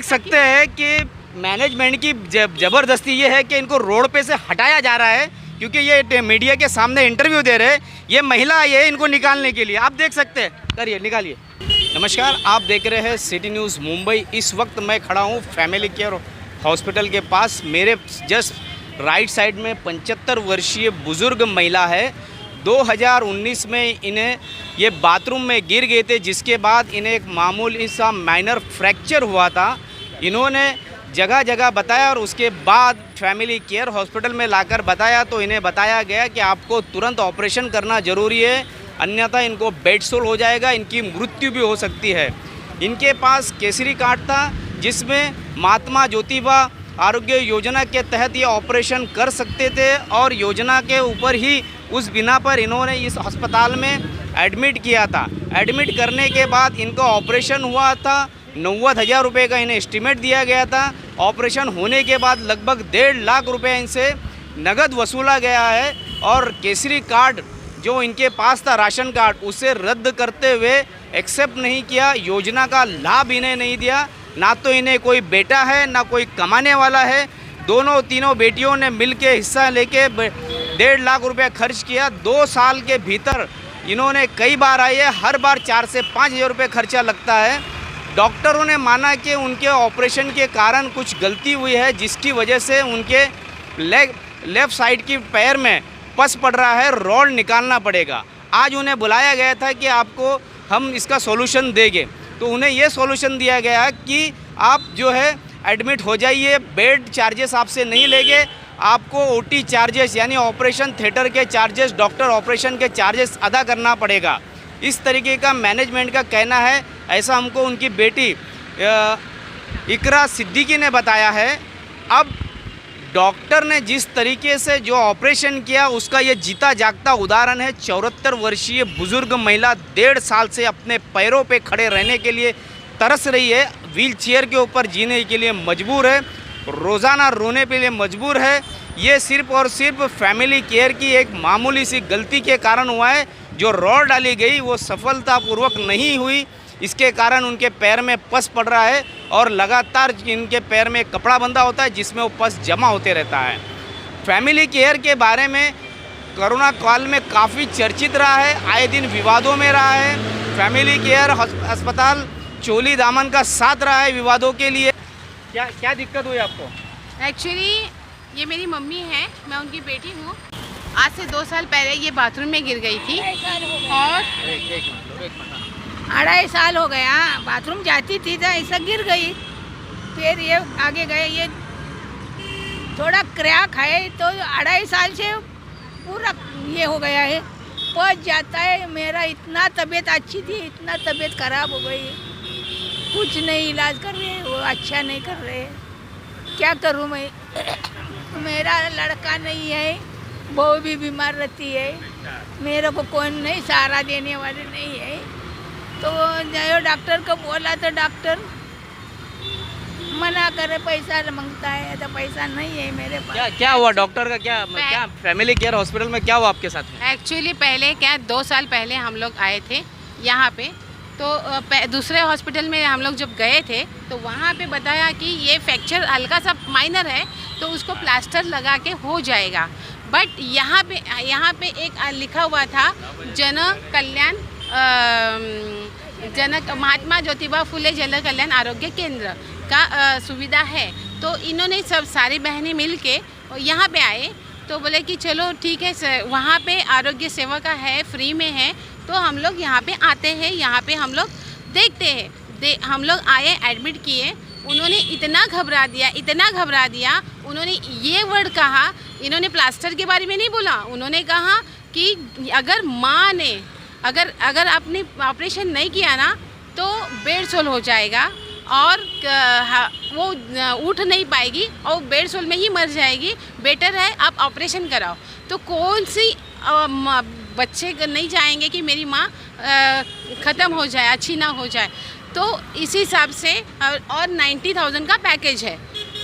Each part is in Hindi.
सकते हैं कि मैनेजमेंट की ज़बरदस्ती ये है कि इनको रोड पे से हटाया जा रहा है, क्योंकि ये मीडिया के सामने इंटरव्यू दे रहे हैं। ये महिला आई है इनको निकालने के लिए, आप देख सकते हैं, करिए निकालिए। नमस्कार, आप देख रहे हैं सिटी न्यूज़ मुंबई। इस वक्त मैं खड़ा हूँ फैमिली केयर हॉस्पिटल के पास। मेरे जस्ट राइट साइड में 75 वर्षीय बुज़ुर्ग महिला है। 2019 में इन्हें ये बाथरूम में गिर गए थे, जिसके बाद इन्हें एक मामूली सा माइनर फ्रैक्चर हुआ था। इन्होंने जगह जगह बताया और उसके बाद फैमिली केयर हॉस्पिटल में लाकर बताया तो इन्हें बताया गया कि आपको तुरंत ऑपरेशन करना ज़रूरी है, अन्यथा इनको बेड सोल हो जाएगा, इनकी मृत्यु भी हो सकती है। इनके पास केसरी कार्ड था, जिसमें महात्मा ज्योतिबा आरोग्य योजना के तहत ये ऑपरेशन कर सकते थे और योजना के ऊपर ही उस बिना पर इन्होंने इस अस्पताल में एडमिट किया था। एडमिट करने के बाद इनका ऑपरेशन हुआ था। 90,000 रुपये का इन्हें एस्टीमेट दिया गया था। ऑपरेशन होने के बाद लगभग 1.5 लाख रुपये इनसे नगद वसूला गया है और केसरी कार्ड जो इनके पास था, राशन कार्ड, उसे रद्द करते हुए एक्सेप्ट नहीं किया। योजना का लाभ इन्हें नहीं दिया। ना तो इन्हें कोई बेटा है ना कोई कमाने वाला है। तीनों बेटियों ने मिल के हिस्सा लेके 1.5 लाख रुपये खर्च किया। 2 साल के भीतर इन्होंने कई बार आई है, हर बार 4 से 5 हज़ार रुपये खर्चा लगता है। डॉक्टरों ने माना कि उनके ऑपरेशन के कारण कुछ गलती हुई है, जिसकी वजह से उनके लेफ़्ट साइड की पैर में पस पड़ रहा है, रॉड निकालना पड़ेगा। आज उन्हें बुलाया गया था कि आपको हम इसका सॉल्यूशन देंगे, तो उन्हें ये सॉल्यूशन दिया गया कि आप जो है एडमिट हो जाइए, बेड चार्जेस आपसे नहीं लेंगे, आपको ओटी चार्जेस यानी ऑपरेशन थिएटर के चार्जेस, डॉक्टर ऑपरेशन के चार्जेस अदा करना पड़ेगा। इस तरीके का मैनेजमेंट का कहना है। ऐसा हमको उनकी बेटी इकरा सिद्दीकी ने बताया है। अब डॉक्टर ने जिस तरीके से जो ऑपरेशन किया उसका ये जीता जागता उदाहरण है। 74 वर्षीय बुज़ुर्ग महिला 1.5 साल से अपने पैरों पे खड़े रहने के लिए तरस रही है, व्हील चेयर के ऊपर जीने के लिए मजबूर है, रोज़ाना रोने के लिए मजबूर है। ये सिर्फ़ और सिर्फ फैमिली केयर की एक मामूली सी गलती के कारण हुआ है। जो रॉड डाली गई वो सफलतापूर्वक नहीं हुई, इसके कारण उनके पैर में पस पड़ रहा है और लगातार इनके पैर में कपड़ा बंधा होता है, जिसमें वो पस जमा होते रहता है। फैमिली केयर के बारे में कोरोना काल में काफ़ी चर्चित रहा है, आए दिन विवादों में रहा है। फैमिली केयर अस्पताल चोली दामन का साथ रहा है विवादों के लिए। क्या दिक्कत हुई आपको? एक्चुअली ये मेरी मम्मी है, मैं उनकी बेटी हूँ। आज से 2 साल पहले ये बाथरूम में गिर गई थी और 2.5 साल हो गया। बाथरूम जाती थी तो ऐसा गिर गई, फिर ये आगे गए, ये थोड़ा क्रैक है तो 2.5 साल से पूरा ये हो गया है, पच जाता है। मेरा इतना तबीयत अच्छी थी, इतना तबीयत खराब हो गई, कुछ नहीं इलाज कर रहे, वो अच्छा नहीं कर रहे। क्या करूँ मैं? मेरा लड़का नहीं है, बहू भी बीमार रहती है, मेरे को कोई नहीं सहारा देने वाले नहीं है। तो जो डॉक्टर को बोला तो डॉक्टर मना करे, पैसा मांगता है, तो पैसा नहीं है मेरे पास। क्या हुआ डॉक्टर का? क्या फैमिली केयर हॉस्पिटल में क्या हुआ आपके साथ में? एक्चुअली पहले क्या 2 साल पहले हम लोग आए थे यहाँ पे, तो दूसरे हॉस्पिटल में हम लोग जब गए थे तो वहाँ पे बताया कि ये फ्रैक्चर हल्का सा माइनर है तो उसको प्लास्टर लगा के हो जाएगा। बट यहाँ पे एक लिखा हुआ था महात्मा ज्योतिबा फुले जन कल्याण आरोग्य केंद्र का सुविधा है। तो इन्होंने सारी बहनें मिल के यहाँ पे आए तो बोले कि चलो ठीक है, वहाँ पे आरोग्य सेवा का है, फ्री में है, तो हम लोग यहाँ पे आते हैं, यहाँ पे हम लोग देखते हैं। हम लोग आए, एडमिट किए। उन्होंने इतना घबरा दिया, उन्होंने ये वर्ड कहा, इन्होंने प्लास्टर के बारे में नहीं बोला, उन्होंने कहा कि अगर माँ ने अगर आपने ऑपरेशन नहीं किया ना तो बेड सोल हो जाएगा और वो उठ नहीं पाएगी और बेड सोल में ही मर जाएगी, बेटर है आप ऑपरेशन कराओ। तो कौन सी बच्चे नहीं चाहेंगे कि मेरी माँ ख़त्म हो जाए, अच्छी ना हो जाए। तो इसी हिसाब से और 90,000 का पैकेज है,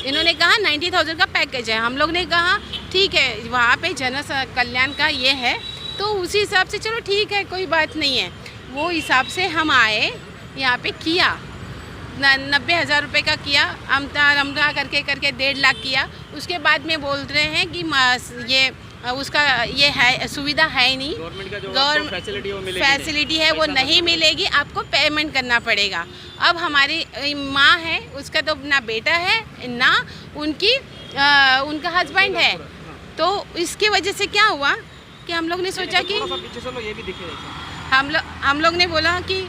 इन्होंने कहा 90,000 का पैकेज है। हम लोग ने कहा ठीक है, वहाँ पे जन कल्याण का ये है, तो उसी हिसाब से चलो ठीक है, कोई बात नहीं है। वो हिसाब से हम आए, यहाँ पे किया, 90,000 रुपये का किया, अमदा करके 1.5 लाख किया। उसके बाद में बोल रहे हैं कि ये उसका ये है सुविधा है ही नहीं, गवर्नमेंट का जो गवर्नमेंट फैसिलिटी है वो नहीं मिलेगी, आपको पेमेंट करना पड़ेगा। अब हमारी माँ है, उसका तो ना बेटा है ना उनका हस्बैंड है, तो इसकी वजह से क्या हुआ कि हम लोग ने सोचा कि हम लोग ने बोला कि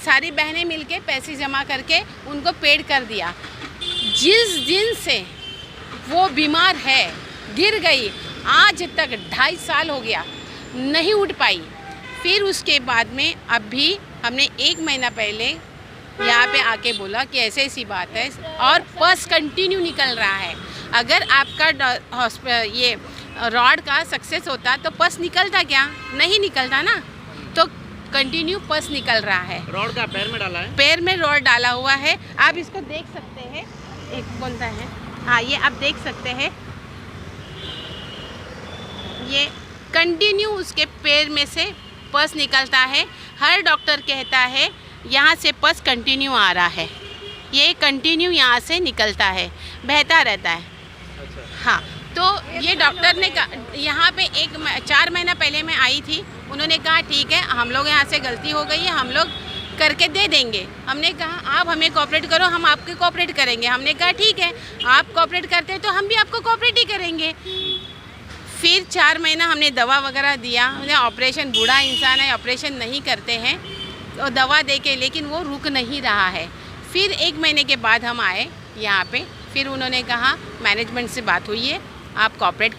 सारी बहनें मिलके पैसे जमा करके उनको पेड कर दिया। जिस दिन से वो बीमार है, गिर गई, आज तक 2.5 साल हो गया, नहीं उठ पाई। फिर उसके बाद में अभी हमने 1 महीना पहले यहाँ पे आके बोला कि ऐसे ऐसी बात है और पस कंटिन्यू निकल रहा है। अगर आपका ये रॉड का सक्सेस होता तो पस निकलता क्या? नहीं निकलता ना, तो कंटिन्यू पस निकल रहा है। रॉड का पैर में डाला है, पैर में रॉड डाला हुआ है, आप इसको देख सकते हैं। एक कौन सा है, हाँ ये आप देख सकते हैं, ये कंटिन्यू उसके पैर में से पस निकलता है। हर डॉक्टर कहता है यहाँ से पस कंटिन्यू आ रहा है, ये कंटिन्यू यहाँ से निकलता है, बहता रहता है। हाँ, तो ये डॉक्टर ने यहाँ पे 4 महीना पहले मैं आई थी, उन्होंने कहा ठीक है, हम लोग यहाँ से गलती हो गई है, हम लोग करके दे देंगे। हमने कहा आप हमें कोऑपरेट करो, हम आपके कोऑपरेट करेंगे। हमने कहा ठीक है, आप कोऑपरेट करते हैं तो हम भी आपको कोऑपरेट ही करेंगे। फिर 4 महीना हमने दवा वगैरह दिया, ऑपरेशन, बूढ़ा इंसान है, ऑपरेशन नहीं करते हैं, तो दवा दे के, लेकिन वो रुक नहीं रहा है। फिर 1 महीने के बाद हम आए यहाँ पे, फिर उन्होंने कहा मैनेजमेंट से बात हुई है, आप कोऑपरेट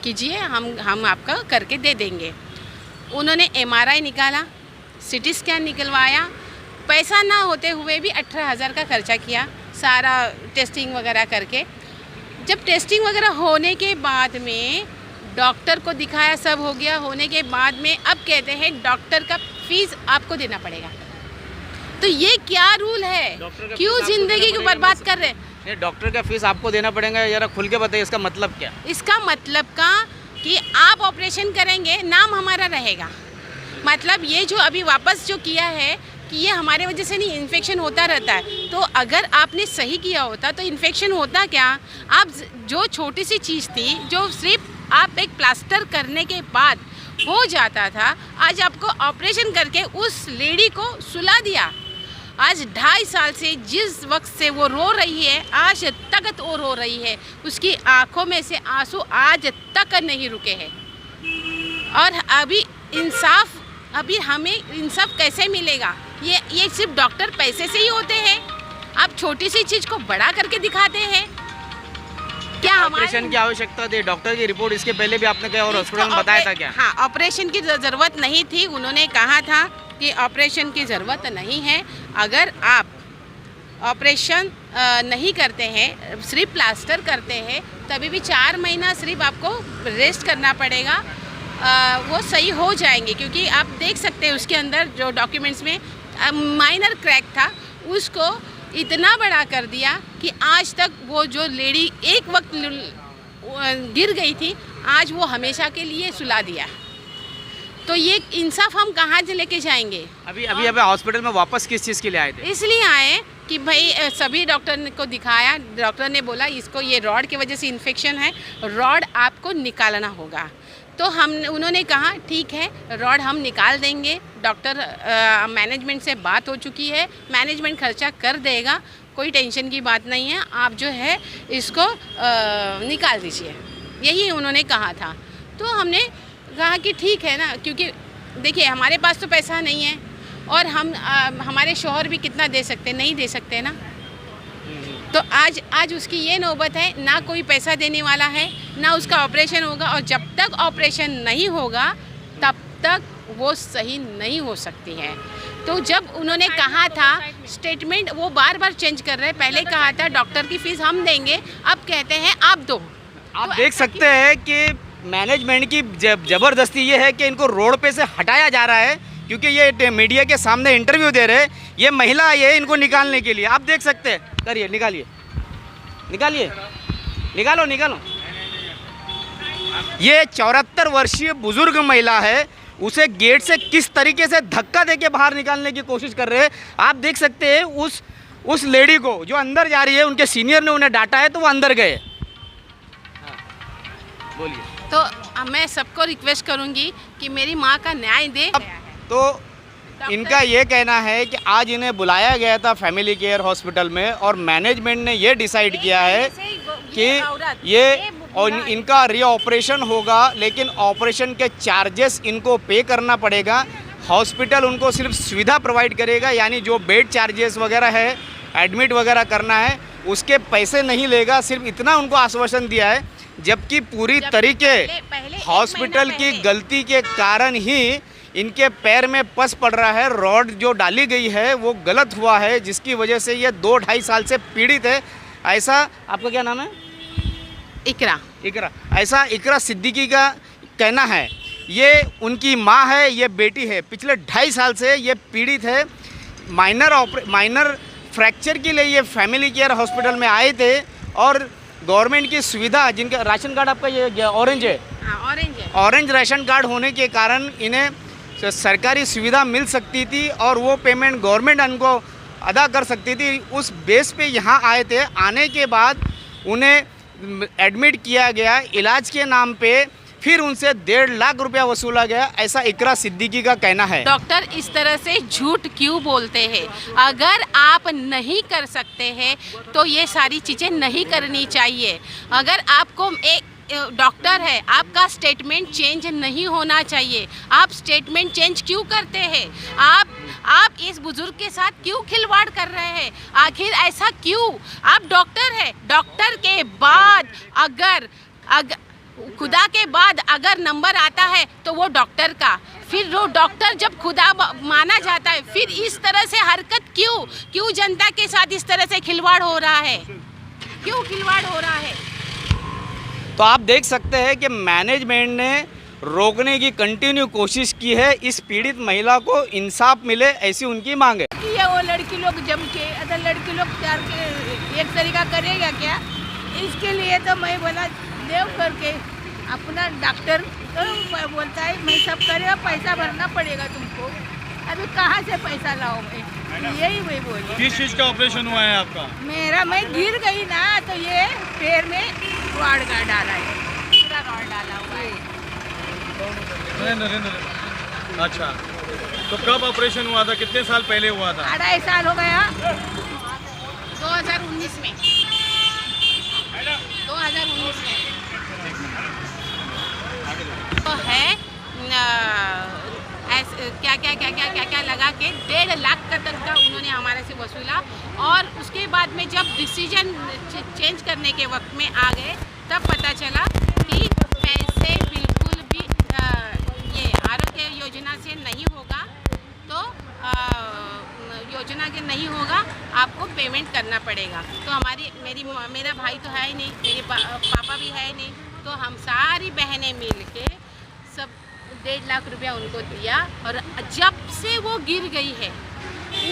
कीजिए, हम आपका करके दे देंगे। उन्होंने MRI निकाला, CT स्कैन निकलवाया, पैसा ना होते हुए भी 18,000 का खर्चा किया, सारा टेस्टिंग वगैरह करके। जब टेस्टिंग वगैरह होने के बाद में डॉक्टर को दिखाया, सब हो गया, होने के बाद में अब कहते हैं डॉक्टर का फीस आपको देना पड़ेगा। तो ये क्या रूल है? क्यों जिंदगी को बर्बाद कर रहे हैं? डॉक्टर का फीस आपको देना पड़ेगा, जरा खुल के बताइए इसका मतलब क्या? इसका मतलब का कि आप ऑपरेशन करेंगे, नाम हमारा रहेगा। मतलब ये जो अभी वापस जो किया है कि ये हमारे वजह से नहीं, इन्फेक्शन होता रहता है। तो अगर आपने सही किया होता तो इन्फेक्शन होता क्या? आप जो छोटी सी चीज़ थी, जो सिर्फ आप एक प्लास्टर करने के बाद हो जाता था, आज आपको ऑपरेशन करके उस लेडी को सुला दिया। आज 2.5 साल से जिस वक्त से वो रो रही है, आज तक वो रो रही है, उसकी आंखों में से आंसू आज तक नहीं रुके हैं। और अभी हमें इंसाफ कैसे मिलेगा? ये सिर्फ डॉक्टर पैसे से ही होते हैं। आप छोटी सी चीज़ को बड़ा करके दिखाते हैं। क्या ऑपरेशन की आवश्यकता थी? डॉक्टर की रिपोर्ट इसके पहले भी आपने कहा और हॉस्पिटल में बताया था क्या? हाँ, ऑपरेशन की ज़रूरत नहीं थी। उन्होंने कहा था कि ऑपरेशन की ज़रूरत नहीं है। अगर आप ऑपरेशन नहीं करते हैं, सिर्फ प्लास्टर करते हैं, तभी भी 4 महीना सिर्फ आपको रेस्ट करना पड़ेगा, वो सही हो जाएंगे। क्योंकि आप देख सकते हैं उसके अंदर जो डॉक्यूमेंट्स में माइनर क्रैक था, उसको इतना बड़ा कर दिया कि आज तक वो जो लेडी एक वक्त गिर गई थी, आज वो हमेशा के लिए सुला दिया। तो ये इंसाफ हम कहाँ से लेके जाएंगे? अभी हॉस्पिटल में वापस किस चीज़ के लिए आए थे? इसलिए आए कि भाई सभी डॉक्टर को दिखाया, डॉक्टर ने बोला इसको ये रॉड की वजह से इन्फेक्शन है, रॉड आपको निकालना होगा। तो उन्होंने कहा ठीक है, रॉड हम निकाल देंगे। डॉक्टर मैनेजमेंट से बात हो चुकी है, मैनेजमेंट खर्चा कर देगा, कोई टेंशन की बात नहीं है, आप जो है इसको निकाल दीजिए, यही उन्होंने कहा था। तो हमने कहा कि ठीक है ना, क्योंकि देखिए हमारे पास तो पैसा नहीं है और हमारे शौहर भी कितना दे सकते, नहीं दे सकते ना। तो आज उसकी ये नौबत है, ना कोई पैसा देने वाला है, ना उसका ऑपरेशन होगा, और जब तक ऑपरेशन नहीं होगा तब तक वो सही नहीं हो सकती है। तो जब उन्होंने कहा था स्टेटमेंट, वो बार बार चेंज कर रहे हैं। पहले कहा था डॉक्टर की फीस हम देंगे, अब कहते हैं आप दो। आप देख सकते हैं कि मैनेजमेंट की ज़बरदस्ती ये है कि इनको रोड पे से हटाया जा रहा है, क्योंकि ये मीडिया के सामने इंटरव्यू दे रहे हैं। ये महिला आई है इनको निकालने के लिए, आप देख सकते हैं। करिए, निकालिए, निकालो। ये 74 वर्षीय बुजुर्ग महिला है, उसे गेट से किस तरीके से धक्का देके बाहर निकालने की कोशिश कर रहे हैं। आप देख सकते हैं उस उस लेडी को जो अंदर जा रही है, उनके सीनियर ने उन्हें डांटा है तो वो अंदर गए। हाँ, बोलिए। तो मैं सबको रिक्वेस्ट करूंगी कि मेरी माँ का न्याय दे। तो इनका ये कहना है कि आज इन्हें बुलाया गया था फैमिली केयर हॉस्पिटल में और मैनेजमेंट ने ये डिसाइड किया है कि ये और इनका रीऑपरेशन होगा, लेकिन ऑपरेशन के चार्जेस इनको पे करना पड़ेगा। हॉस्पिटल उनको सिर्फ सुविधा प्रोवाइड करेगा, यानी जो बेड चार्जेस वगैरह है, एडमिट वगैरह करना है, उसके पैसे नहीं लेगा। सिर्फ इतना उनको आश्वासन दिया है, जबकि पूरी तरीके हॉस्पिटल की गलती के कारण ही इनके पैर में पस पड़ रहा है। रॉड जो डाली गई है वो गलत हुआ है, जिसकी वजह से ये 2-2.5 साल से पीड़ित है। ऐसा, आपका क्या नाम है? इकरा। ऐसा इकरा सिद्दीकी का कहना है। ये उनकी माँ है, ये बेटी है, पिछले 2.5 साल से ये पीड़ित है। माइनर फ्रैक्चर के लिए ये फैमिली केयर हॉस्पिटल में आए थे और गवर्नमेंट की सुविधा, जिनका राशन कार्ड आपका ये ऑरेंज है, ऑरेंज राशन कार्ड होने के कारण इन्हें सरकारी सुविधा मिल सकती थी और वो पेमेंट गवर्नमेंट उनको अदा कर सकती थी। उस बेस पे यहाँ आए थे। आने के बाद उन्हें एडमिट किया गया इलाज के नाम पे, फिर उनसे 1.5 लाख रुपया वसूला गया, ऐसा इकरा सिद्दीकी का कहना है। डॉक्टर इस तरह से झूठ क्यों बोलते हैं? अगर आप नहीं कर सकते हैं तो ये सारी चीज़ें नहीं करनी चाहिए। अगर आपको एक डॉक्टर है, आपका स्टेटमेंट चेंज नहीं होना चाहिए। आप स्टेटमेंट चेंज क्यों करते हैं? आप इस बुजुर्ग के साथ क्यों खिलवाड़ कर रहे हैं? आखिर ऐसा क्यों? आप डॉक्टर है, डॉक्टर के बाद अगर खुदा के बाद अगर नंबर आता है तो वो डॉक्टर का, फिर वो डॉक्टर जब खुदा माना जाता है, फिर इस तरह से हरकत क्यों जनता के साथ इस तरह से खिलवाड़ हो रहा है? क्यों खिलवाड़ हो रहा है? तो आप देख सकते हैं कि मैनेजमेंट ने रोकने की कंटिन्यू कोशिश की है। इस पीड़ित महिला को इंसाफ मिले, ऐसी उनकी मांग है। ये वो लड़की लोग जम के अगर लड़की लोग प्यार के एक तरीका करेगा क्या? इसके लिए तो मैं बोला देव करके अपना डॉक्टर तो बोलता है मैं सब करेगा, पैसा भरना पड़ेगा तुमको। अभी कहाँ से पैसा लाओ? मैं यही वही बोली। किस चीज़ का ऑपरेशन हुआ है आपका? मेरा मैं गिर गई ना, तो ये पैर में रॉड का डाला है, पूरा रॉड डाला हुआ है। अच्छा, तो कब ऑपरेशन हुआ था? कितने साल पहले हुआ था? 2.5 साल हो गया। 2019 में। 2019 में तो है क्या लगा के 1.5 लाख का तक का उन्होंने हमारे से वसूला। और उसके बाद में जब डिसीजन चेंज करने के वक्त में आ गए, तब पता चला कि पैसे बिल्कुल भी ये आरोग्य योजना से नहीं होगा। तो योजना के नहीं होगा, आपको पेमेंट करना पड़ेगा। तो मेरा भाई तो है ही नहीं, मेरे पापा भी है नहीं, तो हम सारी बहनें मिल के सब 1.5 लाख रुपया उनको दिया। और जब से वो गिर गई है,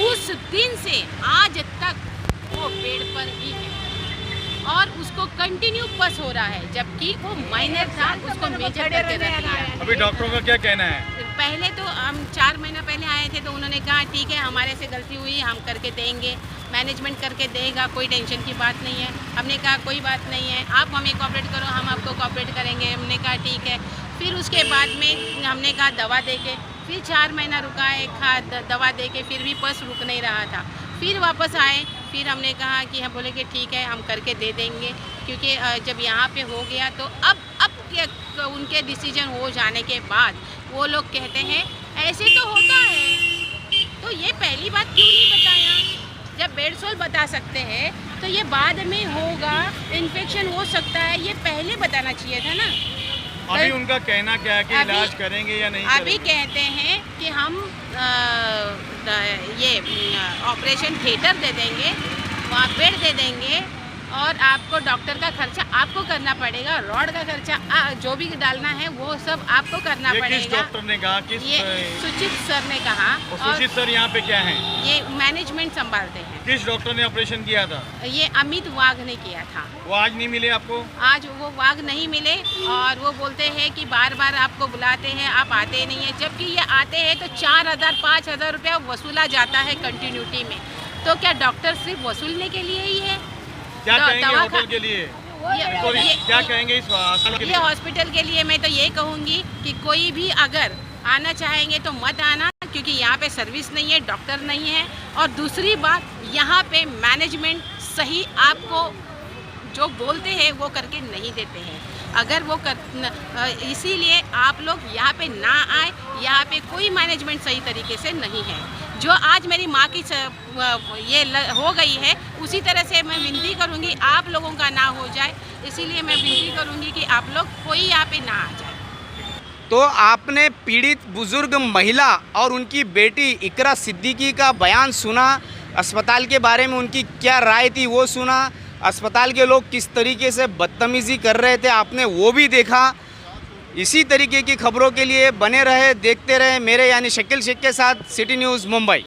उस दिन से आज तक वो बेड पर ही है और उसको कंटिन्यू पस हो रहा है, जबकि वो माइनर था, उसको मेजर करके रख दिया। अभी डॉक्टरों का क्या कहना है? पहले तो हम 4 महीना पहले आए थे तो उन्होंने कहा ठीक है, हमारे से गलती हुई, हम करके देंगे, मैनेजमेंट करके देगा, कोई टेंशन की बात नहीं है। हमने कहा कोई बात नहीं है, आप हमें कोऑपरेट करो, हम आपको कोऑपरेट करेंगे। हमने कहा ठीक है। फिर उसके बाद में हमने कहा दवा देके, फिर 4 महीना रुका है, दवा देके फिर भी पस रुक नहीं रहा था। फिर वापस आए, फिर हमने कहा कि हम बोले कि ठीक है, हम करके दे देंगे, क्योंकि जब यहाँ पे हो गया तो अब उनके डिसीजन हो जाने के बाद वो लोग कहते हैं ऐसे तो होता है। तो ये पहली बात क्यों नहीं बताया? जब बेडसोल बता सकते हैं तो ये बाद में होगा, इन्फेक्शन हो सकता है, ये पहले बताना चाहिए था ना। अभी उनका कहना क्या है कि इलाज करेंगे या नहीं? अभी कहते हैं कि हम ये ऑपरेशन थिएटर दे देंगे, वहाँ बेड दे देंगे और आपको डॉक्टर का खर्चा आपको करना पड़ेगा, रॉड का खर्चा जो भी डालना है वो सब आपको करना पड़ेगा। किस डॉक्टर ने कहा? ये सुचित सर ने कहा। और सुचित सर यहाँ पे क्या हैं? ये मैनेजमेंट संभालते हैं। किस डॉक्टर ने ऑपरेशन किया था? ये अमित वाघ ने किया था। वो आज नहीं मिले आपको? आज वो वाघ नहीं मिले और वो बोलते हैं कि बार बार आपको बुलाते हैं, आप आते नहीं हैं। जबकि ये आते हैं तो 4,000 5,000 रुपया वसूला जाता है कंटिन्यूटी में। तो क्या डॉक्टर सिर्फ वसूलने के लिए ही है? क्या कहेंगे दवा होटल खा- के लिए? ये- क्या कहेंगे इस हॉस्पिटल के ये लिए? हॉस्पिटल के लिए मैं तो ये कहूँगी कि कोई भी अगर आना चाहेंगे तो मत आना, क्योंकि यहाँ पे सर्विस नहीं है, डॉक्टर नहीं है। और दूसरी बात, यहाँ पे मैनेजमेंट सही आपको जो बोलते हैं वो करके नहीं देते हैं। अगर वो इसीलिए आप लोग यहाँ पे ना आए। यहाँ पे कोई मैनेजमेंट सही तरीके से नहीं है। जो आज मेरी माँ की हो गई है, उसी तरह से मैं विनती करूँगी आप लोगों का ना हो जाए। इसीलिए मैं विनती करूँगी कि आप लोग कोई यहाँ पे ना आ जाए। तो आपने पीड़ित बुजुर्ग महिला और उनकी बेटी इकरा सिद्दीकी का बयान सुना, अस्पताल के बारे में उनकी क्या राय थी वो सुना, अस्पताल के लोग किस तरीके से बदतमीज़ी कर रहे थे आपने वो भी देखा। इसी तरीके की खबरों के लिए बने रहे, देखते रहे मेरे यानी शकील शेख के साथ सिटी न्यूज़ मुंबई।